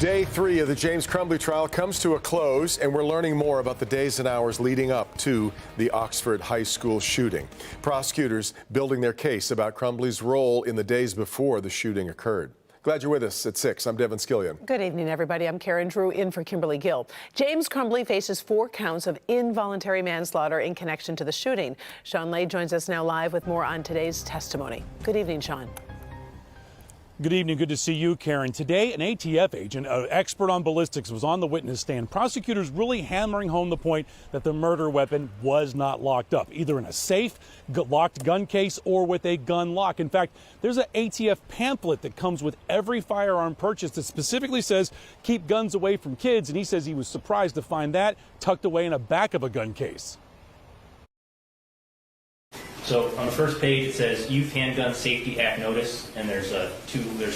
Day 3 of the James Crumbley trial comes to a close, and we're learning more about the days and hours leading up to the Oxford High School shooting. Prosecutors building their case about Crumbley's role in the days before the shooting occurred. Glad you're with us at 6. I'm Devin Skillion. Good evening, everybody. I'm Karen Drew in for Kimberly Gill. James Crumbley faces 4 counts of involuntary manslaughter in connection to the shooting. Sean Lay joins us now live with more on today's testimony. Good evening, Sean. Good evening. Good to see you, Karen. Today, an ATF agent, an expert on ballistics, was on the witness stand. Prosecutors really hammering home the point that the murder weapon was not locked up, either in a safe, locked gun case, or with a gun lock. In fact, there's an ATF pamphlet that comes with every firearm purchase that specifically says keep guns away from kids, and he says he was surprised to find that tucked away in the back of a gun case. So on the first page it says Youth Handgun Safety Act Notice, and there's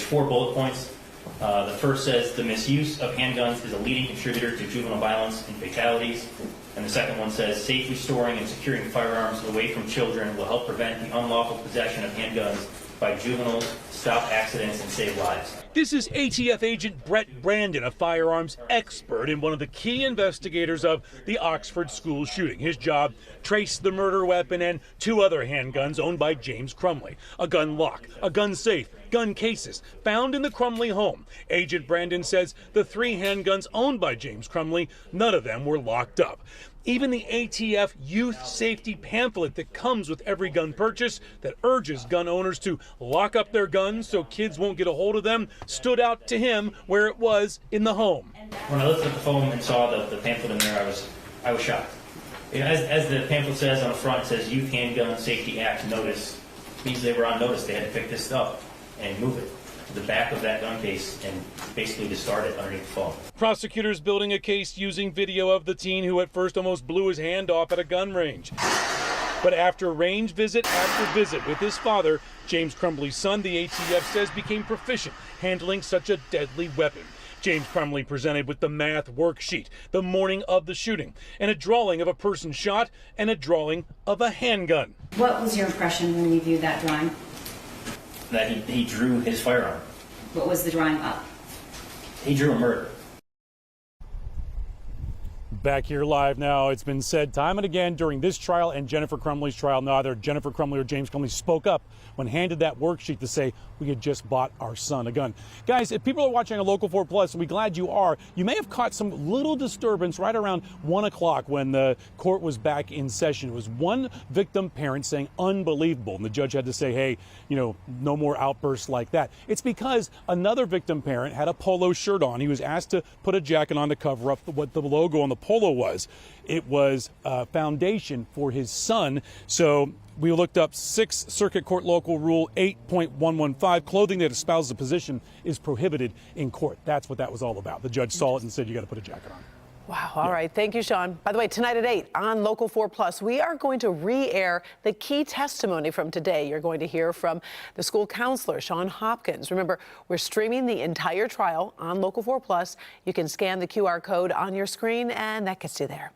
4 bullet points. The first says the misuse of handguns is a leading contributor to juvenile violence and fatalities. And the second one says safely storing and securing firearms away from children will help prevent the unlawful possession of handguns by juveniles, stop accidents, and save lives. This is ATF agent Brett Brandon, a firearms expert and one of the key investigators of the Oxford school shooting. His job, trace the murder weapon and 2 other handguns owned by James Crumbley. A gun lock, a gun safe, gun cases found in the Crumbley home. Agent Brandon says the 3 handguns owned by James Crumbley, none of them were locked up. Even the ATF youth safety pamphlet that comes with every gun purchase that urges gun owners to lock up their guns so kids won't get a hold of them stood out to him where it was in the home. When I looked at the phone and saw the pamphlet in there, I was shocked. As the pamphlet says on the front, it says Youth Handgun Safety Act Notice. It means they were on notice. They had to pick this up and move it to the back of that gun case and basically discard it underneath the phone. Prosecutors building a case using video of the teen who at first almost blew his hand off at a gun range. But after range visit after visit with his father, James Crumbley's son, the ATF says became proficient handling such a deadly weapon. James Crumbley presented with the math worksheet the morning of the shooting and a drawing of a person shot and a drawing of a handgun. What was your impression when you viewed that drawing? That he drew his firearm. What was the drawing up? He drew a murder. Back here live now. It's been said time and again during this trial and Jennifer Crumbley's trial, neither Jennifer Crumbley or James Crumbley spoke up when handed that worksheet to say we had just bought our son a gun. Guys, if people are watching on Local 4 Plus, we're glad you are. You may have caught some little disturbance right around 1 o'clock when the court was back in session. It was one victim parent saying unbelievable, and the judge had to say, hey, no more outbursts like that. It's because another victim parent had a polo shirt on. He was asked to put a jacket on to cover up what the logo on the polo was. It was a foundation for his son. So we looked up 6th Circuit Court Local Rule 8.115. Clothing that espouses a position is prohibited in court. That's what that was all about. The judge saw it and said, you got to put a jacket on. Wow. All right. Thank you, Sean. By the way, tonight at 8 on Local 4 Plus, we are going to re-air the key testimony from today. You're going to hear from the school counselor, Sean Hopkins. Remember, we're streaming the entire trial on Local 4 Plus. You can scan the QR code on your screen, and that gets you there.